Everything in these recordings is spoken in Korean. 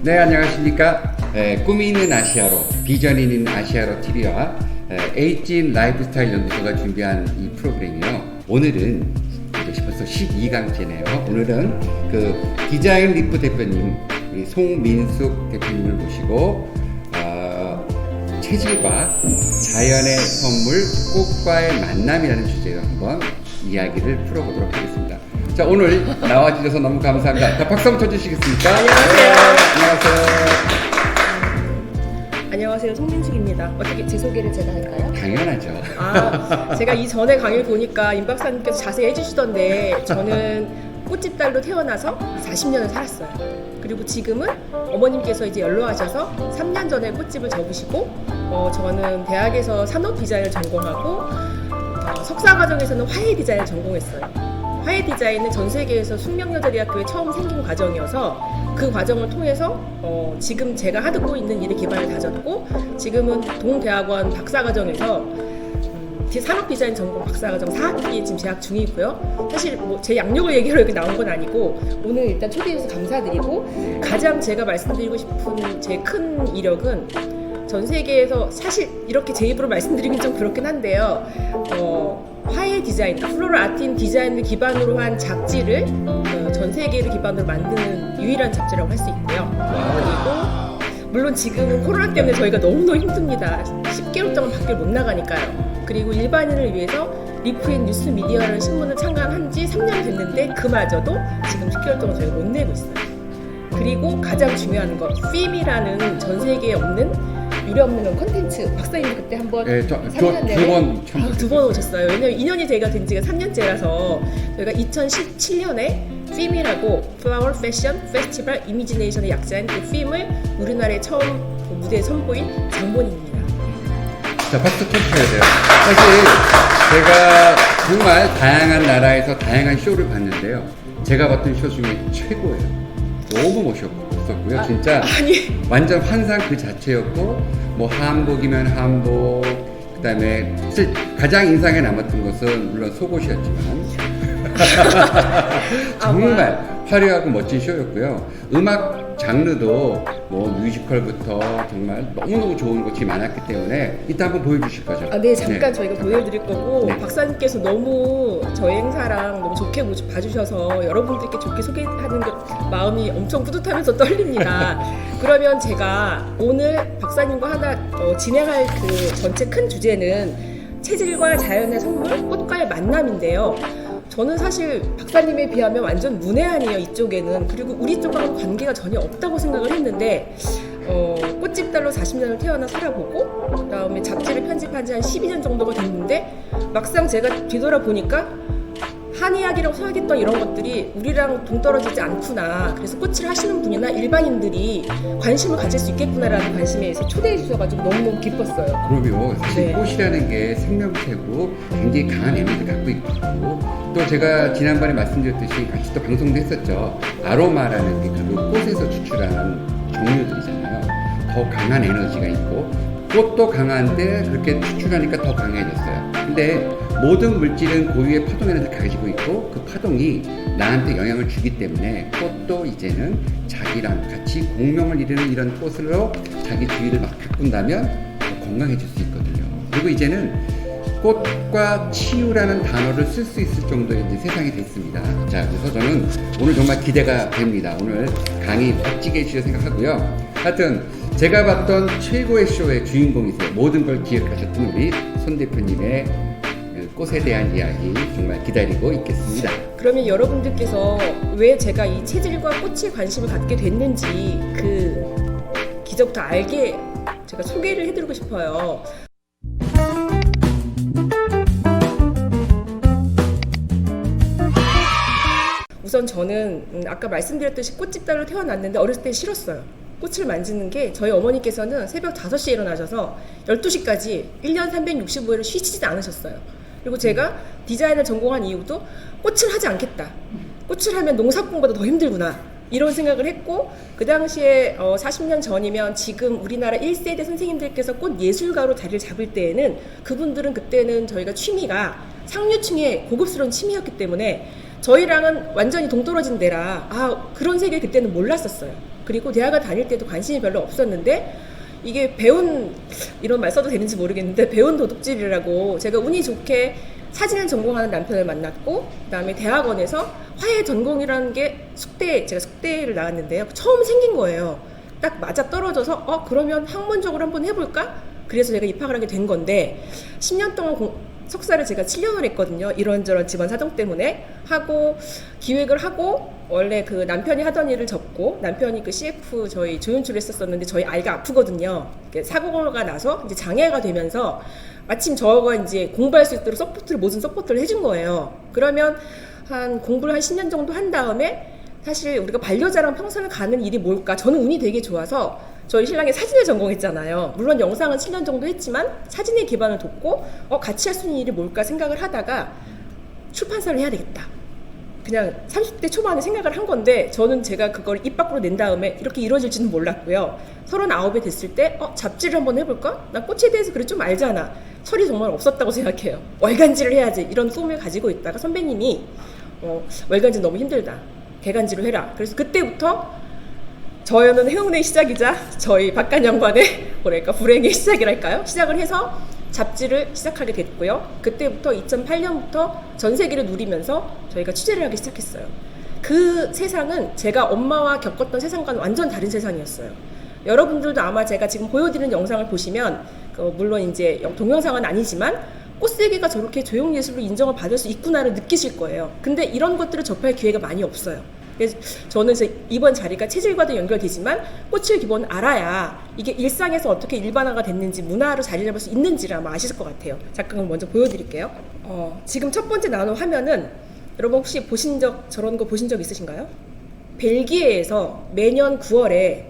네, 안녕하십니까. 꿈이 있는 아시아로, 비전이 있는 아시아로 TV와 에이진 라이프스타일 연구소가 준비한 이 프로그램이요. 오늘은 이제 벌써 12강째네요. 오늘은 그 디자인 리프 대표님, 우리 송민숙 대표님을 모시고 체질과 자연의 선물, 꽃과의 만남이라는 주제로 한번 이야기를 풀어보도록 하겠습니다. 자, 오늘 나와주셔서 너무 감사합니다. 자, 박수 한번 쳐주시겠습니까? 안녕하세요. 안녕하세요. 안녕하세요. 송민숙입니다. 어떻게 제 소개를 제가 할까요? 당연하죠. 제가 이 전에 강의를 보니까 임 박사님께서 자세히 해주시던데 저는 꽃집 딸로 태어나서 40년을 살았어요. 그리고 지금은 어머님께서 이제 연로하셔서 3년 전에 꽃집을 접으시고 저는 대학에서 산업 디자인을 전공하고 석사 과정에서는 화해 디자인을 전공했어요. 화해 디자인은 전 세계에서 숙명여자대학교에 처음 생긴 과정이어서 그 과정을 통해서 지금 제가 하고 있는 일의 기반을 다졌고 지금은 동대학원 박사과정에서 산업디자인 전공 박사과정 4학기에 지금 재학 중이고요. 사실 뭐 제 양력을 얘기하러 여기 나온 건 아니고 오늘 일단 초대해 주셔서 감사드리고 가장 제가 말씀드리고 싶은 제 큰 이력은 전 세계에서 사실 이렇게 제 입으로 말씀드리긴 좀 그렇긴 한데요. 화해 디자인, 플로럴 아트인 디자인을 기반으로 한 잡지를 전 세계를 기반으로 만드는 유일한 잡지라고 할 수 있고요. 그리고 물론 지금은 코로나 때문에 저희가 너무너무 힘듭니다. 10개월 동안 밖에 못 나가니까요. 그리고 일반인을 위해서 리프앤 뉴스 미디어라는 신문을 창간한 지 3년 됐는데 그마저도 지금 10개월 동안 저희가 못 내고 있어요. 그리고 가장 중요한 거, 핌이라는 전 세계에 없는 유례없는 콘텐츠. 박사님 그때 한번 두 번 오셨어요. 왜냐면 인연이 제가 된 지가 3년째라서 저희가 2017년에 핌이라고 플라워 패션 페스티벌 이미지네이션의 약자인 그 핌을 우리나라에 처음 무대에 선보인 장본인입니다. 자, 박수 쳐주셔야 돼요. 사실 제가 정말 다양한 나라에서 다양한 쇼를 봤는데요. 제가 봤던 쇼 중에 최고예요. 너무 멋있었고요. 진짜 완전 환상 그 자체였고 뭐 한복이면 한복, 그다음에 사실 가장 인상에 남았던 것은 물론 속옷이었지만 정말 화려하고 멋진 쇼였고요. 음악 장르도 뭐 뮤지컬부터 정말 너무너무 좋은 것이 많았기 때문에 이따 한번 보여주실 거죠? 네, 잠깐 저희가 보여드릴 거고 네. 박사님께서 너무 저희 행사랑 너무 좋게 봐주셔서 여러분들께 좋게 소개하는 게 마음이 엄청 뿌듯하면서 떨립니다. 그러면 제가 오늘 박사님과 하나 진행할 그 전체 큰 주제는 체질과 자연의 선물, 꽃과의 만남인데요. 저는 사실 박사님에 비하면 완전 문외한이에요, 이쪽에는. 그리고 우리 쪽하고는 관계가 전혀 없다고 생각을 했는데 꽃집 딸로 40년을 태어나 살아보고 그 다음에 잡지를 편집한 지 한 12년 정도가 됐는데 막상 제가 뒤돌아보니까 한의학이라고 생각했던 이런 것들이 우리랑 동떨어지지 않구나. 그래서 꽃을 하시는 분이나 일반인들이 관심을 가질 수 있겠구나라는 관심에 의해서 초대해 주셔가지고 너무너무 기뻤어요. 그럼요. 사실 네. 꽃이라는 게 생명체고 굉장히 강한 에너지를 갖고 있고 또 제가 지난번에 말씀드렸듯이 같이 또 방송도 했었죠. 아로마라는 게 그 꽃에서 추출하는 종류들이잖아요. 더 강한 에너지가 있고 꽃도 강한데 그렇게 추출하니까 더 강해졌어요. 근데 모든 물질은 고유의 파동 에너지를 가지고 있고 그 파동이 나한테 영향을 주기 때문에 꽃도 이제는 자기랑 같이 공명을 이루는 이런 꽃으로 자기 주위를 막 가꾼다면 더 건강해질 수 있거든요. 그리고 이제는 꽃과 치유라는 단어를 쓸 수 있을 정도의 이제 세상이 됐습니다. 자, 그래서 저는 오늘 정말 기대가 됩니다. 오늘 강의 멋지게 해주실 생각하고요. 하여튼 제가 봤던 최고의 쇼의 주인공이세요. 모든 걸 기억하셨던 우리 손 대표님의 그 꽃에 대한 이야기 정말 기다리고 있겠습니다. 그러면 여러분들께서 왜 제가 이 체질과 꽃에 관심을 갖게 됐는지 그 기적부터 알게 제가 소개를 해드리고 싶어요. 우선 저는 아까 말씀드렸듯이 꽃집 딸로 태어났는데 어렸을 때 싫었어요. 꽃을 만지는 게 저희 어머니께서는 새벽 5시에 일어나셔서 12시까지 1년 365일을 쉬지 않으셨어요. 그리고 제가 디자인을 전공한 이유도 꽃을 하지 않겠다. 꽃을 하면 농사꾼보다 더 힘들구나. 이런 생각을 했고 그 당시에 40년 전이면 지금 우리나라 1세대 선생님들께서 꽃 예술가로 자리를 잡을 때에는 그분들은 그때는 저희가 취미가 상류층의 고급스러운 취미였기 때문에 저희랑은 완전히 동떨어진 데라 그런 세계 그때는 몰랐었어요. 그리고 대학을 다닐 때도 관심이 별로 없었는데 이게 이런 말 써도 되는지 모르겠는데 배운 도둑질이라고 제가 운이 좋게 사진을 전공하는 남편을 만났고 그다음에 대학원에서 화해 전공이라는 게 제가 숙대를 나왔는데요. 처음 생긴 거예요. 딱 맞아 떨어져서 그러면 학문적으로 한번 해볼까? 그래서 제가 입학을 하게 된 건데 10년 동안 석사를 제가 7년을 했거든요. 이런저런 집안 사정 때문에 하고 기획을 하고 원래 그 남편이 하던 일을 접고 남편이 그 CF 저희 조연출을 했었었는데 저희 아이가 아프거든요. 사고가 나서 이제 장애가 되면서 마침 저가 이제 공부할 수 있도록 모든 서포트를 해준 거예요. 그러면 공부를 한 10년 정도 한 다음에 사실 우리가 반려자랑 평생을 가는 일이 뭘까? 저는 운이 되게 좋아서 저희 신랑이 사진을 전공했잖아요. 물론 영상은 7년 정도 했지만 사진의 기반을 뒀고 같이 할 수 있는 일이 뭘까 생각을 하다가 출판사를 해야 되겠다. 그냥 30대 초반에 생각을 한 건데 저는 제가 그걸 입 밖으로 낸 다음에 이렇게 이루어질지는 몰랐고요. 39에 됐을 때 잡지를 한번 해볼까? 나 꽃에 대해서 그래 좀 알잖아. 철이 정말 없었다고 생각해요. 월간지를 해야지 이런 꿈을 가지고 있다가 선배님이 월간지 너무 힘들다. 개간지로 해라. 그래서 그때부터 저는 해운의 시작이자 저희 박간영관의 불행의 시작이랄까요? 시작을 해서 잡지를 시작하게 됐고요. 그때부터 2008년부터 전 세계를 누리면서 저희가 취재를 하기 시작했어요. 그 세상은 제가 엄마와 겪었던 세상과는 완전 다른 세상이었어요. 여러분들도 아마 제가 지금 보여드리는 영상을 보시면 물론 이제 동영상은 아니지만 꽃세계가 저렇게 조형예술로 인정을 받을 수 있구나를 느끼실 거예요. 근데 이런 것들을 접할 기회가 많이 없어요. 그래서 저는 이번 자리가 체질과도 연결되지만 꽃을 기본 알아야 이게 일상에서 어떻게 일반화가 됐는지 문화로 자리 잡을 수 있는지를 아마 아실 것 같아요. 잠깐 먼저 보여드릴게요. 지금 첫 번째 나눈 화면은 여러분 혹시 저런 거 보신 적 있으신가요? 벨기에에서 매년 9월에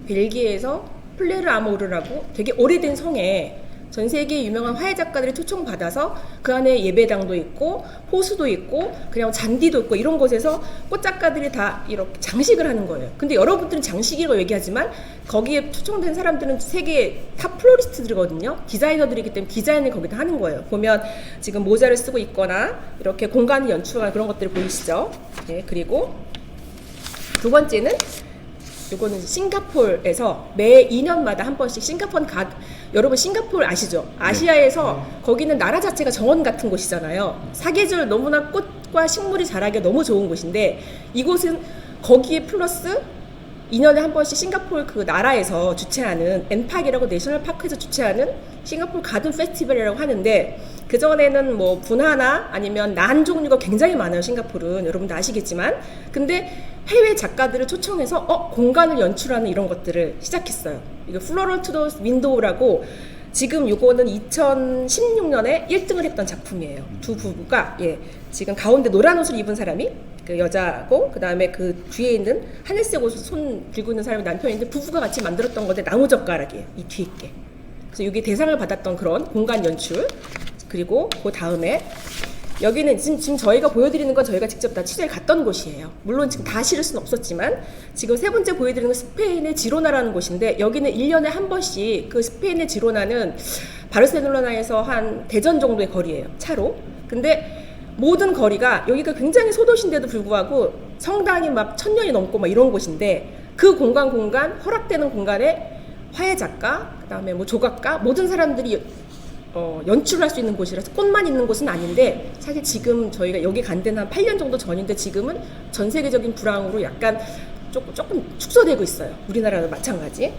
벨기에에서 플레르 아모르라고 되게 오래된 성에 전 세계 유명한 화해 작가들이 초청받아서 그 안에 예배당도 있고 호수도 있고 그냥 잔디도 있고 이런 곳에서 꽃 작가들이 다 이렇게 장식을 하는 거예요. 근데 여러분들은 장식이라고 얘기하지만 거기에 초청된 사람들은 세계 탑 플로리스트들이거든요. 디자이너들이기 때문에 디자인을 거기다 하는 거예요. 보면 지금 모자를 쓰고 있거나 이렇게 공간을 연출하는 그런 것들을 보이시죠? 네, 그리고 두 번째는 이거는 싱가포르에서 매 2년마다 한 번씩 여러분 싱가포르 아시죠? 아시아에서 거기는 나라 자체가 정원 같은 곳이잖아요. 사계절 너무나 꽃과 식물이 자라기 너무 좋은 곳인데 이곳은 거기에 플러스 2년에 한 번씩 싱가포르 그 나라에서 주최하는 엔팍이라고 내셔널 파크에서 주최하는 싱가포르 가든 페스티벌이라고 하는데 그전에는 뭐 분화나 아니면 난 종류가 굉장히 많아요. 싱가포르는 여러분도 아시겠지만 근데 해외 작가들을 초청해서 공간을 연출하는 이런 것들을 시작했어요. 이거 플로럴 투 더 윈도우라고 지금 요거는 2016년에 1등을 했던 작품이에요. 두 부부가 지금 가운데 노란 옷을 입은 사람이 그 여자고 그 다음에 그 뒤에 있는 하늘색 옷을 손 들고 있는 사람이 남편인데 부부가 같이 만들었던 건데 나무젓가락이에요. 이 뒤에 게. 그래서 이게 대상을 받았던 그런 공간 연출. 그리고 그 다음에 여기는 지금 저희가 보여드리는 건 저희가 직접 다 취재를 갔던 곳이에요. 물론 지금 다 실을 수는 없었지만 지금 세 번째 보여드리는 건 스페인의 지로나라는 곳인데 여기는 1년에 한 번씩 그 스페인의 지로나는 바르셀로나에서 한 대전 정도의 거리예요. 차로. 근데 모든 거리가 여기가 굉장히 소도시인데도 불구하고 성당이 막 1000년이 넘고 막 이런 곳인데 그 공간 허락되는 공간에 화해 작가, 그다음에 뭐 조각가 모든 사람들이 연출할 수 있는 곳이라서 꽃만 있는 곳은 아닌데 사실 지금 저희가 여기 간 데는 한 8년 정도 전인데 지금은 전 세계적인 불황으로 약간 조금 축소되고 있어요. 우리나라도 마찬가지.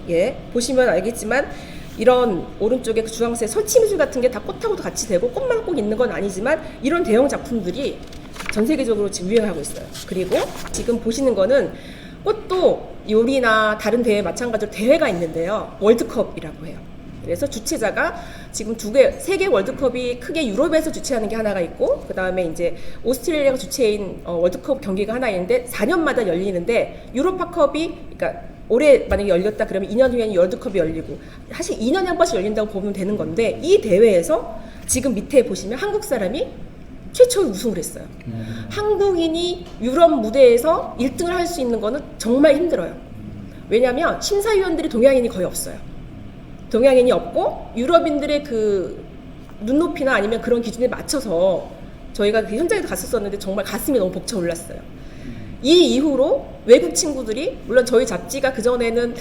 보시면 알겠지만 이런 오른쪽에 그 주황색 설치미술 같은 게 다 꽃하고도 같이 되고 꽃만 꼭 있는 건 아니지만 이런 대형 작품들이 전 세계적으로 지금 유행하고 있어요. 그리고 지금 보시는 거는 꽃도 요리나 다른 대회 마찬가지로 대회가 있는데요. 월드컵이라고 해요. 그래서 주최자가 지금 세 개 월드컵이 크게 유럽에서 주최하는 게 하나가 있고 그 다음에 이제 오스트레일리아가 주최인 월드컵 경기가 하나 있는데 4년마다 열리는데 유로파컵이 그러니까 올해 만약에 열렸다 그러면 2년 후에는 월드컵이 열리고 사실 2년에 한 번씩 열린다고 보면 되는 건데 이 대회에서 지금 밑에 보시면 한국 사람이 최초로 우승을 했어요. 한국인이 유럽 무대에서 1등을 할 수 있는 거는 정말 힘들어요. 왜냐하면 심사위원들이 동양인이 거의 없어요. 동양인이 없고 유럽인들의 그 눈높이나 아니면 그런 기준에 맞춰서 저희가 그 현장에도 갔었었는데 정말 가슴이 너무 벅차 올랐어요. 이 이후로 외국 친구들이, 물론 저희 잡지가 그전에는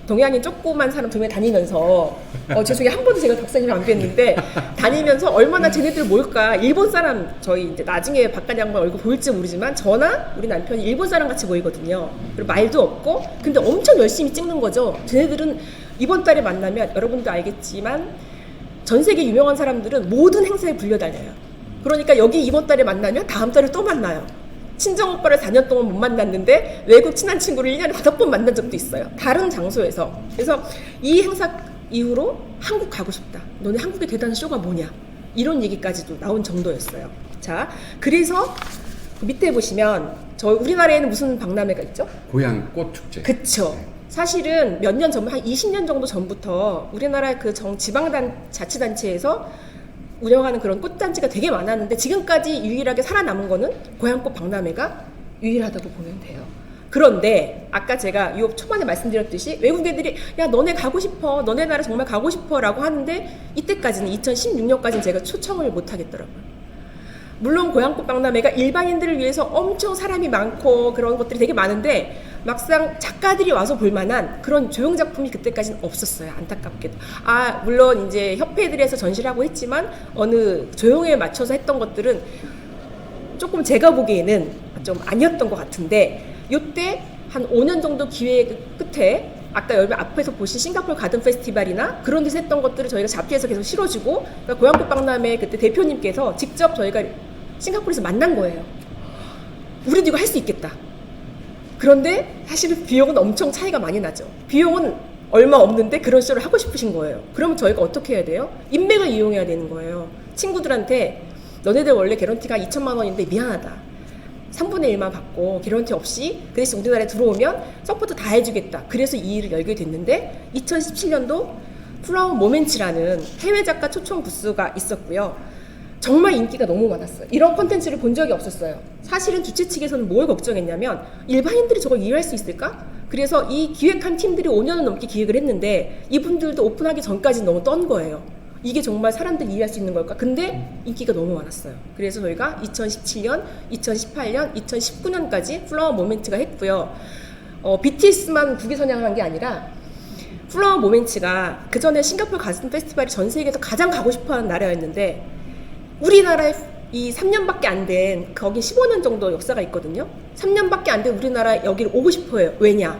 동양인 조그만 사람 두 명 다니면서 죄송해요, 한 번도 제가 박사님 안 뵀는데 다니면서 얼마나 쟤네들 뭘까, 일본 사람, 저희 이제 나중에 바깥 양반 얼굴 보일지 모르지만 저나 우리 남편이 일본 사람 같이 보이거든요. 그리고 말도 없고 근데 엄청 열심히 찍는 거죠. 쟤네들은 이번 달에 만나면 여러분도 알겠지만 전 세계 유명한 사람들은 모든 행사에 불려다녀요. 그러니까 여기 이번 달에 만나면 다음 달에 또 만나요. 친정 오빠를 4년 동안 못 만났는데 외국 친한 친구를 1년에 5번 만난 적도 있어요. 다른 장소에서. 그래서 이 행사 이후로 한국 가고 싶다. 너네 한국의 대단한 쇼가 뭐냐. 이런 얘기까지도 나온 정도였어요. 자, 그래서 그 밑에 보시면 우리나라에는 무슨 박람회가 있죠? 고향 꽃축제. 그쵸. 사실은 몇 년 전, 한 20년 정도 전부터 우리나라 그 자치단체에서 운영하는 그런 꽃단지가 되게 많았는데 지금까지 유일하게 살아남은 거는 고향꽃 박람회가 유일하다고 보면 돼요. 그런데 아까 제가 요 초반에 말씀드렸듯이 외국 애들이 야 너네 가고 싶어, 너네 나라 정말 가고 싶어 라고 하는데 이때까지는 2016년까지는 제가 초청을 못 하겠더라고요. 물론 고향꽃 박람회가 일반인들을 위해서 엄청 사람이 많고 그런 것들이 되게 많은데 막상 작가들이 와서 볼 만한 그런 조형 작품이 그때까지는 없었어요. 안타깝게도. 물론 이제 협회들에서 전시를 하고 했지만 어느 조형에 맞춰서 했던 것들은 조금 제가 보기에는 좀 아니었던 것 같은데 요때 한 5년 정도 기회 끝에 아까 여러분 앞에서 보신 싱가포르 가든 페스티벌이나 그런 데서 했던 것들을 저희가 잡지에서 계속 실어주고 그러니까 고향꽃 박람회 그때 대표님께서 직접 저희가 싱가포르에서 만난 거예요. 우리도 이거 할 수 있겠다. 그런데 사실은 비용은 엄청 차이가 많이 나죠. 비용은 얼마 없는데 그런 쇼를 하고 싶으신 거예요. 그러면 저희가 어떻게 해야 돼요? 인맥을 이용해야 되는 거예요. 친구들한테 너네들 원래 개런티가 2천만 원인데 미안하다. 3분의 1만 받고 개런티 없이 그 대신 우리나라에 들어오면 서포트 다 해주겠다. 그래서 이 일을 열게 됐는데 2017년도 플라워 모멘츠라는 해외 작가 초청 부스가 있었고요. 정말 인기가 너무 많았어요. 이런 콘텐츠를 본 적이 없었어요. 사실은 주최 측에서는 뭘 걱정했냐면 일반인들이 저걸 이해할 수 있을까? 그래서 이 기획한 팀들이 5년을 넘게 기획을 했는데 이분들도 오픈하기 전까지는 너무 떤 거예요. 이게 정말 사람들이 이해할 수 있는 걸까? 근데 인기가 너무 많았어요. 그래서 저희가 2017년, 2018년, 2019년까지 플라워 모멘츠가 했고요. BTS만 국외 선양한 게 아니라 플라워 모멘츠가 그 전에 싱가포르 가든 페스티벌이 전 세계에서 가장 가고 싶어하는 나라였는데 우리나라에 이 3년밖에 안 된 거기 15년 정도 역사가 있거든요. 3년밖에 안 된 우리나라 여기를 오고 싶어요. 왜냐?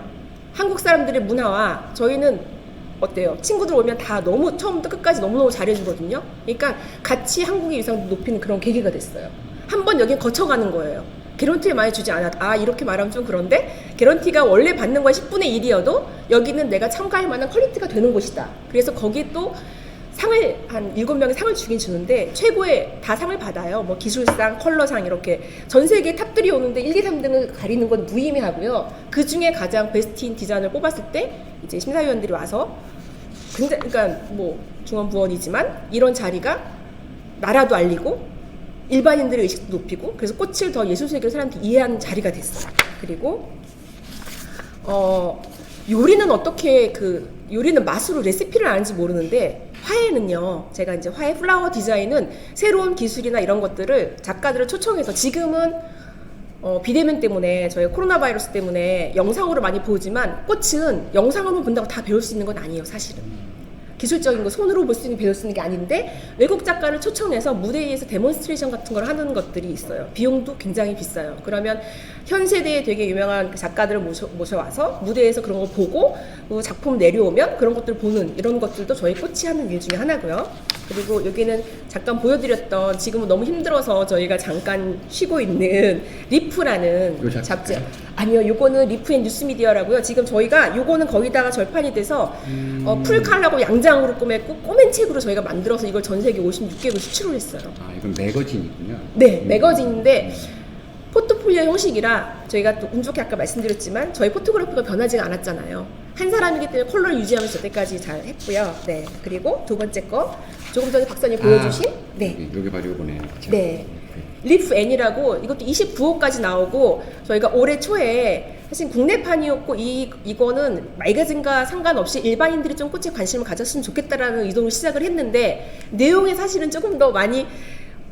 한국 사람들의 문화와 저희는 어때요? 친구들 오면 다 너무 처음부터 끝까지 너무너무 잘해주거든요. 그러니까 같이 한국의 위상도 높이는 그런 계기가 됐어요. 한번 여긴 거쳐가는 거예요. 개런티를 많이 주지 않아. 이렇게 말하면 좀 그런데 개런티가 원래 받는 건 10분의 1이어도 여기는 내가 참가할 만한 퀄리티가 되는 곳이다. 그래서 거기에 또 상을 한 7명의 상을 주긴 주는데 최고의 다 상을 받아요. 뭐 기술상, 컬러상 이렇게 전 세계 탑들이 오는데 1, 2, 3등을 가리는 건 무의미하고요. 그 중에 가장 베스트인 디자인을 뽑았을 때 이제 심사위원들이 와서 그러니까 뭐 중원부원이지만 이런 자리가 나라도 알리고 일반인들의 의식도 높이고 그래서 꽃을 더 예술 세계로 사람들이 이해하는 자리가 됐어요. 그리고 요리는 어떻게 요리는 맛으로 레시피를 아는지 모르는데 화해는요. 제가 이제 화해 플라워 디자인은 새로운 기술이나 이런 것들을 작가들을 초청해서 지금은 비대면 때문에 저희 코로나 바이러스 때문에 영상으로 많이 보지만 꽃은 영상으로 본다고 다 배울 수 있는 건 아니에요. 사실은. 기술적인 거 손으로 볼 수 있는 배울 수 있는 게 아닌데 외국 작가를 초청해서 무대 위에서 데몬스트레이션 같은 걸 하는 것들이 있어요. 비용도 굉장히 비싸요. 그러면 현 세대에 되게 유명한 작가들을 모셔와서 무대에서 그런 거 보고 작품 내려오면 그런 것들을 보는 이런 것들도 저희 꽃이 하는 일 중에 하나고요. 그리고 여기는 잠깐 보여드렸던 지금은 너무 힘들어서 저희가 잠깐 쉬고 있는 리프라는 잡지. 아니요, 요거는 리프 앤 뉴스미디어라고요. 지금 저희가 요거는 거기다가 절판이 돼서 풀칼라고 양장으로 꾸몄고 꼬맨 책으로 저희가 만들어서 이걸 전 세계 56개국 수출을 했어요. 이건 매거진이군요. 네, 매거진인데 포트폴리오 형식이라 저희가 또 운 좋게 아까 말씀드렸지만 저희 포토그래프가 변하지가 않았잖아요. 한 사람이기 때문에 컬러를 유지하면서 여태까지 잘 했고요. 네, 그리고 두 번째 거 조금 전에 박사님 보여주신 네, 여기 바로 이거네요. 그렇죠? 네, 리프 N이라고 이것도 29호까지 나오고 저희가 올해 초에 사실 국내판이었고 이거는 매거진과 상관없이 일반인들이 좀 꽃에 관심을 가졌으면 좋겠다라는 의도로 시작을 했는데 내용에 사실은 조금 더 많이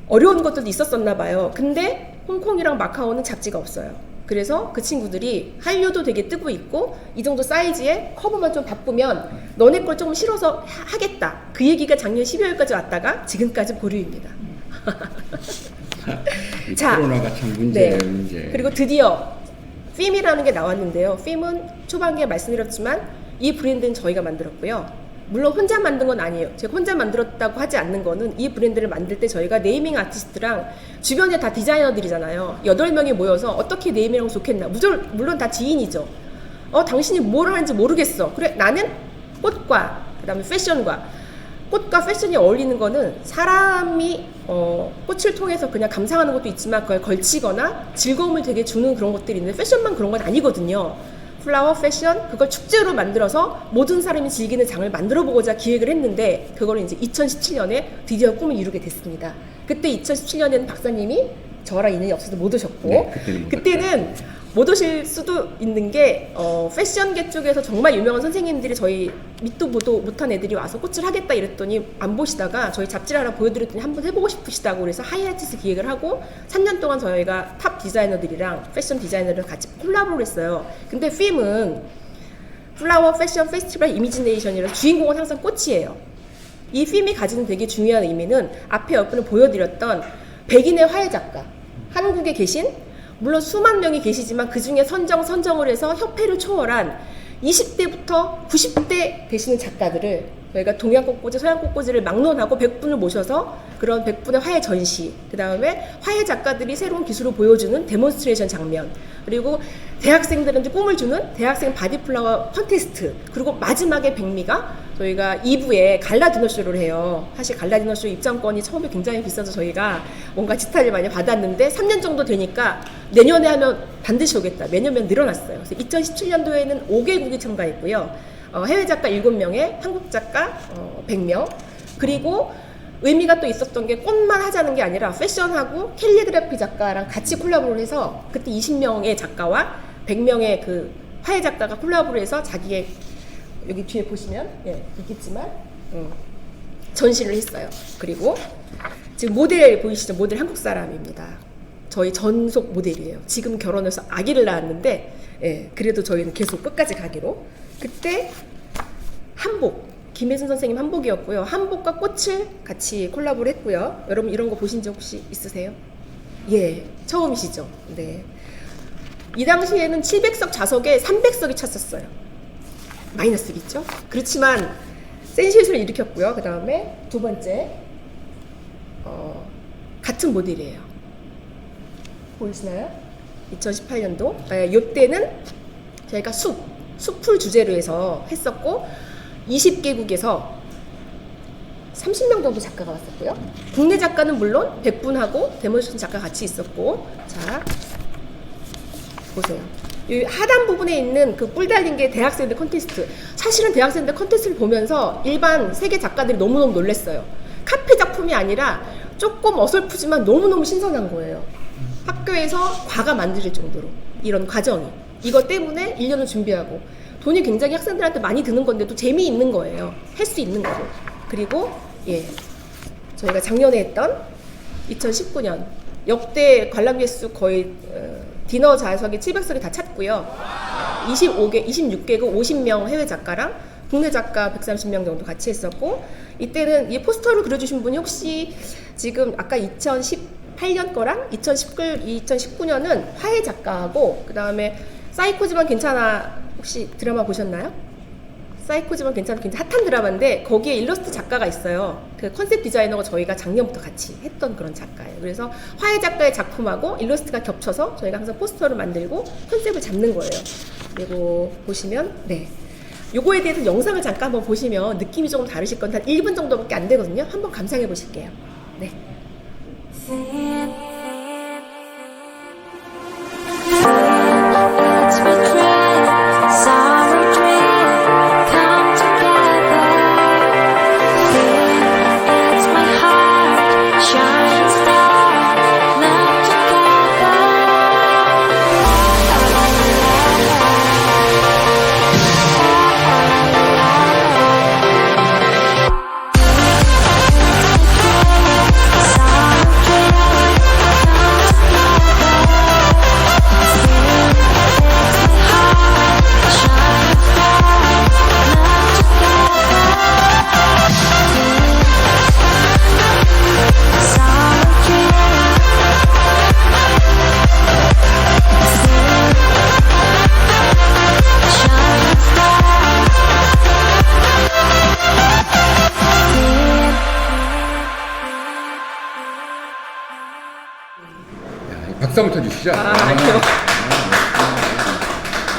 어려운 것들도 있었었나 봐요. 근데 홍콩이랑 마카오는 잡지가 없어요. 그래서 그 친구들이 한류도 되게 뜨고 있고 이 정도 사이즈에 커버만 좀 바꾸면 너네 걸 조금 실어서 하겠다. 그 얘기가 작년 12월까지 왔다가 지금까지 보류입니다. 이 자, 코로나가 참 문제예요, 네. 문제. 그리고 드디어 핌이라는 게 나왔는데요. 핌은 초반기에 말씀드렸지만 이 브랜드는 저희가 만들었고요. 물론 혼자 만든 건 아니에요. 제가 혼자 만들었다고 하지 않는 거는 이 브랜드를 만들 때 저희가 네이밍 아티스트랑 주변에 다 디자이너들이잖아요. 8명이 모여서 어떻게 네이밍하면 좋겠나. 물론 다 지인이죠. 당신이 뭘 하는지 모르겠어. 그래, 나는 꽃과 그다음에 패션과 꽃과 패션이 어울리는 거는 사람이 꽃을 통해서 그냥 감상하는 것도 있지만 그걸 걸치거나 즐거움을 되게 주는 그런 것들이 있는데 패션만 그런 건 아니거든요. 플라워 패션 그걸 축제로 만들어서 모든 사람이 즐기는 장을 만들어 보고자 기획을 했는데 그걸 이제 2017년에 드디어 꿈을 이루게 됐습니다. 그때 2017년에는 박사님이 저랑 인연이 없어서 못 오셨고 네, 그때는 못 오실 수도 있는 게 패션계 쪽에서 정말 유명한 선생님들이 저희 밑도 보도 못한 애들이 와서 꽃을 하겠다 이랬더니 안 보시다가 저희 잡지를 하나 보여드렸더니 한번 해보고 싶으시다고 그래서 하이라이트스 기획을 하고 3년 동안 저희가 탑 디자이너들이랑 패션 디자이너를 같이 콜라보를 했어요. 근데 핌은 플라워 패션 페스티벌 이미지네이션이라서 주인공은 항상 꽃이에요. 이 핌이 가지는 되게 중요한 의미는 앞에 몇 분을 보여드렸던 백인의 화해 작가 한국에 계신 물론 수만 명이 계시지만 그 중에 선정을 해서 협회를 초월한 20대부터 90대 되시는 작가들을 저희가 동양꽃꽂이, 서양꽃꽂이를 막론하고 100분을 모셔서 그런 100분의 화해 전시, 그 다음에 화해 작가들이 새로운 기술을 보여주는 데몬스트레이션 장면, 그리고 대학생들한테 꿈을 주는 대학생 바디플라워 컨테스트, 그리고 마지막에 백미가 저희가 2부에 갈라 디너쇼를 해요. 사실 갈라 디너쇼 입장권이 처음에 굉장히 비싸서 저희가 뭔가 지탄을 많이 받았는데 3년 정도 되니까 내년에 하면 반드시 오겠다. 매년면 늘어났어요. 그래서 2017년도에는 5개국이 참가했고요. 해외 작가 7명에 한국 작가 100명. 그리고 의미가 또 있었던 게 꽃만 하자는 게 아니라 패션하고 캘리그래피 작가랑 같이 콜라보를 해서 그때 20명의 작가와 100명의 그 화해 작가가 콜라보를 해서 자기의 여기 뒤에 보시면 있겠지만 전시를 했어요. 그리고 지금 모델 보이시죠? 모델 한국 사람입니다. 저희 전속 모델이에요. 지금 결혼해서 아기를 낳았는데 그래도 저희는 계속 끝까지 가기로. 그때 한복, 김혜순 선생님 한복이었고요. 한복과 꽃을 같이 콜라보를 했고요. 여러분 이런 거 보신 적 혹시 있으세요? 예, 처음이시죠? 네. 이 당시에는 700석 좌석에 300석이 찼었어요. 마이너스겠죠? 그렇지만 센세이션을 일으켰고요. 그 다음에 두 번째 같은 모델이에요. 보이시나요? 2018년도 이때는 저희가 숲을 주제로 해서 했었고 20개국에서 30명 정도 작가가 왔었고요. 국내 작가는 물론 100분하고 데몬스트레이션 작가 같이 있었고, 자 보세요. 이 하단 부분에 있는 그 뿔 달린 게 대학생들 컨테스트. 사실은 대학생들 컨테스트를 보면서 일반 세계 작가들이 너무너무 놀랐어요. 카페 작품이 아니라 조금 어설프지만 너무너무 신선한 거예요. 학교에서 과가 만들어질 정도로 이런 과정이. 이것 때문에 1년을 준비하고 돈이 굉장히 학생들한테 많이 드는 건데도 재미있는 거예요. 할 수 있는 거고. 그리고 저희가 작년에 했던 2019년 역대 관람 개수 거의 디너 좌석이 700석이 다 찼고요. 26개국 50명 해외 작가랑 국내 작가 130명 정도 같이 했었고, 이때는 이 포스터를 그려주신 분이 혹시 지금 아까 2018년 거랑 2019년은 화해 작가하고 그 다음에 사이코지만 괜찮아 혹시 드라마 보셨나요? 사이코지만 괜찮아 굉장히 핫한 드라마인데 거기에 일러스트 작가가 있어요. 그 컨셉 디자이너가 저희가 작년부터 같이 했던 그런 작가예요. 그래서 화해 작가의 작품하고 일러스트가 겹쳐서 저희가 항상 포스터를 만들고 컨셉을 잡는 거예요. 그리고 보시면 요거에 대해서 영상을 잠깐 한번 보시면 느낌이 조금 다르실 건데 한 1분 정도밖에 안 되거든요. 한번 감상해 보실게요. 네. 박수 한번 쳐주시죠. 아니요.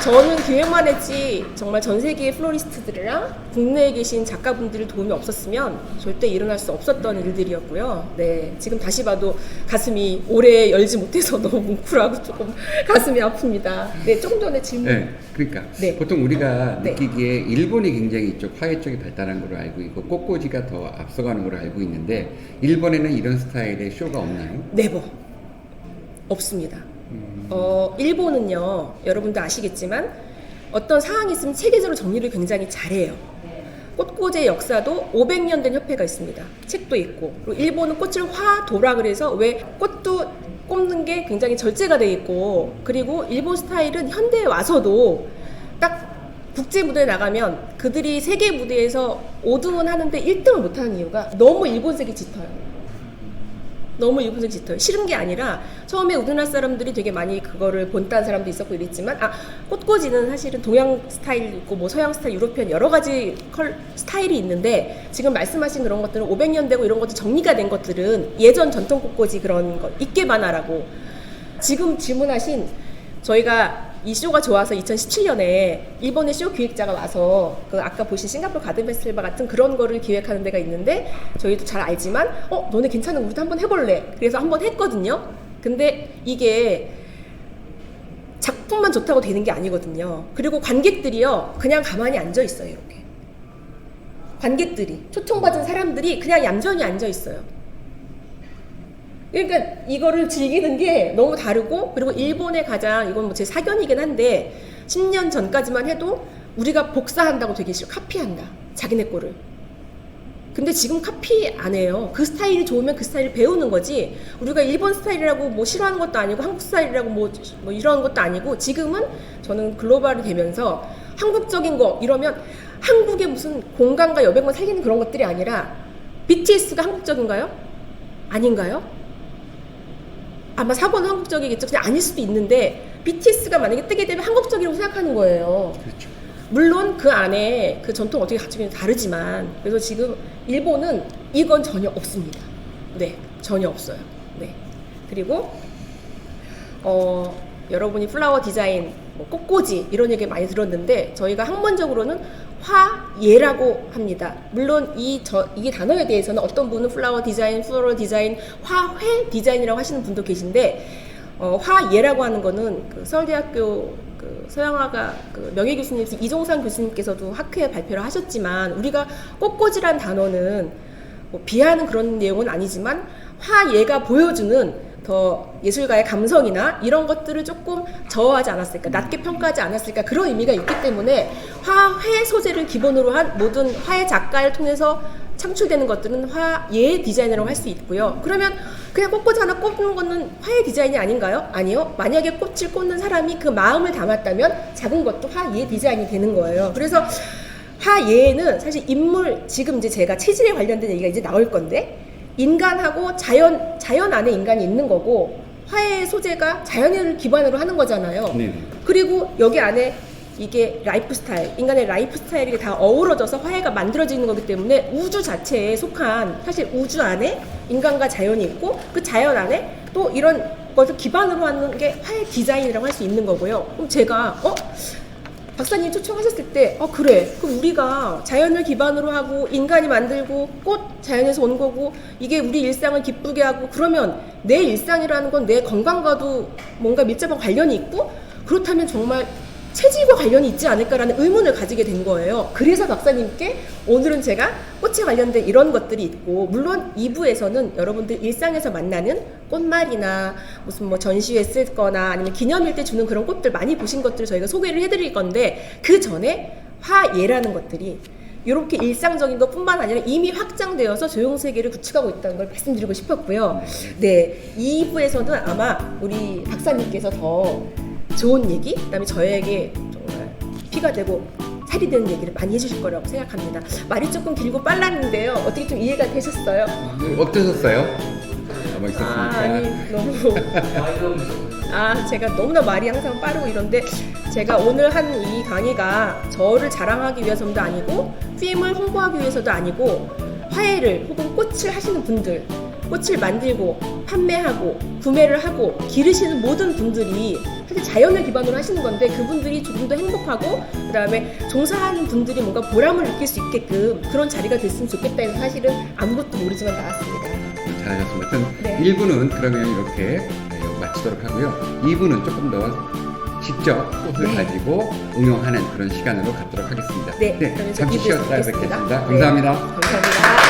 저는 기획만 했지 정말 전 세계의 플로리스트들이랑 국내에 계신 작가분들의 도움이 없었으면 절대 일어날 수 없었던 일들이었고요. 네, 지금 다시 봐도 가슴이 오래 열지 못해서 너무 뭉클하고 조금 가슴이 아픕니다. 네, 조금 전에 질문. 네, 그러니까 네. 보통 우리가 네. 느끼기에 일본이 굉장히 이쪽 화해 쪽이 발달한 걸로 알고 있고 꽃꽂이가 더 앞서가는 걸로 알고 있는데 일본에는 이런 스타일의 쇼가 없나요? 네버 없습니다. 일본은요, 여러분도 아시겠지만 어떤 상황이 있으면 체계적으로 정리를 굉장히 잘해요. 꽃꽂이의 역사도 500년 된 협회가 있습니다. 책도 있고. 그리고 일본은 꽃을 화도라 그래서 왜 꽃도 꼽는 게 굉장히 절제가 돼 있고, 그리고 일본 스타일은 현대에 와서도 딱 국제 무대에 나가면 그들이 세계 무대에서 5등은 하는데 1등을 못하는 이유가 너무 일본색이 짙어요. 너무 일본색 짙어요. 싫은 게 아니라 처음에 우리나라 사람들이 되게 많이 그거를 본딴 사람도 있었고 이랬지만 꽃꽂이는 사실은 동양 스타일 있고 뭐 서양 스타일, 유로피안 여러 가지 스타일이 있는데 지금 말씀하신 그런 것들은 500년 되고 이런 것도 정리가 된 것들은 예전 전통 꽃꽂이 그런 거 이케바나라고 지금 질문하신 저희가 이 쇼가 좋아서 2017년에 일본의 쇼 기획자가 와서 그 아까 보신 싱가포르 가든 페스티벌 같은 그런 거를 기획하는 데가 있는데 저희도 잘 알지만 너네 괜찮은 우리도 한번 해볼래 그래서 한번 했거든요. 근데 이게 작품만 좋다고 되는 게 아니거든요. 그리고 관객들이요 그냥 가만히 앉아 있어요. 이렇게 관객들이 초청받은 사람들이 그냥 얌전히 앉아 있어요. 그러니까 이거를 즐기는 게 너무 다르고, 그리고 일본의 가장 이건 뭐 제 사견이긴 한데 10년 전까지만 해도 우리가 복사한다고 되게 싫어. 카피한다. 자기네 거를. 근데 지금 카피 안 해요. 그 스타일이 좋으면 그 스타일을 배우는 거지. 우리가 일본 스타일이라고 뭐 싫어하는 것도 아니고 한국 스타일이라고 뭐 이런 것도 아니고 지금은 저는 글로벌이 되면서 한국적인 거 이러면 한국의 무슨 공간과 여백만 살리는 그런 것들이 아니라 BTS가 한국적인가요? 아닌가요? 아마 사고는 한국적이겠죠. 그냥 아닐 수도 있는데 BTS가 만약에 뜨게 되면 한국적이라고 생각하는 거예요. 그렇죠. 물론 그 안에 그 전통 어떻게 갖추고 있는지 다르지만 그래서 지금 일본은 이건 전혀 없습니다. 네, 전혀 없어요. 네. 그리고 여러분이 플라워 디자인, 뭐 꽃꽂이 이런 얘기 많이 들었는데 저희가 학문적으로는 화예라고 합니다. 물론 이 단어에 대해서는 어떤 분은 플라워 디자인, 플로럴 디자인, 화훼 디자인이라고 하시는 분도 계신데 화예라고 하는 거는 그 서울대학교 그 서양화가 그 명예 교수님 이종상 교수님께서도 학회에 발표를 하셨지만 우리가 꽃꽂이란 단어는 뭐 비하하는 그런 내용은 아니지만 화예가 보여주는 더 예술가의 감성이나 이런 것들을 조금 저하지 않았을까, 낮게 평가하지 않았을까 그런 의미가 있기 때문에 화훼 소재를 기본으로 한 모든 화훼 작가를 통해서 창출되는 것들은 화예 디자인이라고 할 수 있고요. 그러면 그냥 꽃꽂이 하나 꽂는 거는 화예 디자인이 아닌가요? 아니요. 만약에 꽃을 꽂는 사람이 그 마음을 담았다면 작은 것도 화예 디자인이 되는 거예요. 그래서 화예는 사실 인물, 지금 이제 제가 체질에 관련된 얘기가 이제 나올 건데 인간하고 자연 안에 인간이 있는 거고 화해의 소재가 자연을 기반으로 하는 거잖아요. 네. 그리고 여기 안에 이게 라이프 스타일, 인간의 라이프 스타일이 다 어우러져서 화해가 만들어지는 거기 때문에 우주 자체에 속한 사실 우주 안에 인간과 자연이 있고 그 자연 안에 또 이런 것을 기반으로 하는 게 화해 디자인이라고 할 수 있는 거고요. 그럼 제가 박사님 초청하셨을 때 그래 그럼 우리가 자연을 기반으로 하고 인간이 만들고 꽃 자연에서 온 거고 이게 우리 일상을 기쁘게 하고 그러면 내 일상이라는 건 내 건강과도 뭔가 밀접한 관련이 있고 그렇다면 정말 체질과 관련이 있지 않을까라는 의문을 가지게 된 거예요. 그래서 박사님께 오늘은 제가 꽃에 관련된 이런 것들이 있고 물론 2부에서는 여러분들 일상에서 만나는 꽃말이나 무슨 뭐 전시회 쓸 거나 아니면 기념일 때 주는 그런 꽃들 많이 보신 것들을 저희가 소개를 해드릴 건데 그 전에 화예라는 것들이 이렇게 일상적인 것뿐만 아니라 이미 확장되어서 조형세계를 구축하고 있다는 걸 말씀드리고 싶었고요. 네, 2부에서는 아마 우리 박사님께서 더 좋은 얘기, 그다음에 저에게 정말 피가 되고 살이 되는 얘기를 많이 해주실 거라고 생각합니다. 말이 조금 길고 빨랐는데요. 어떻게 좀 이해가 되셨어요? 어떠셨어요? 있었습니까? 아니 너무 제가 너무나 말이 항상 빠르고 이런데 제가 오늘 한 이 강의가 저를 자랑하기 위해서도 아니고 필름을 홍보하기 위해서도 아니고 화해를 혹은 꽃을 하시는 분들 꽃을 만들고 판매하고 구매를 하고 기르시는 모든 분들이 사실 자연을 기반으로 하시는 건데 그분들이 조금 더 행복하고 그다음에 종사하는 분들이 뭔가 보람을 느낄 수 있게끔 그런 자리가 됐으면 좋겠다 해서 사실은 아무것도 모르지만 나왔습니다. 잘하셨습니다. 하여튼 네. 1부는 그러면 이렇게 마치도록 하고요. 2부는 조금 더 직접 꽃을 네. 가지고 응용하는 그런 시간으로 갖도록 하겠습니다. 네, 그러면 저 잠시 2부에서 쉬었다 뵙겠습니다. 뵙겠습니다. 네. 감사합니다. 감사합니다.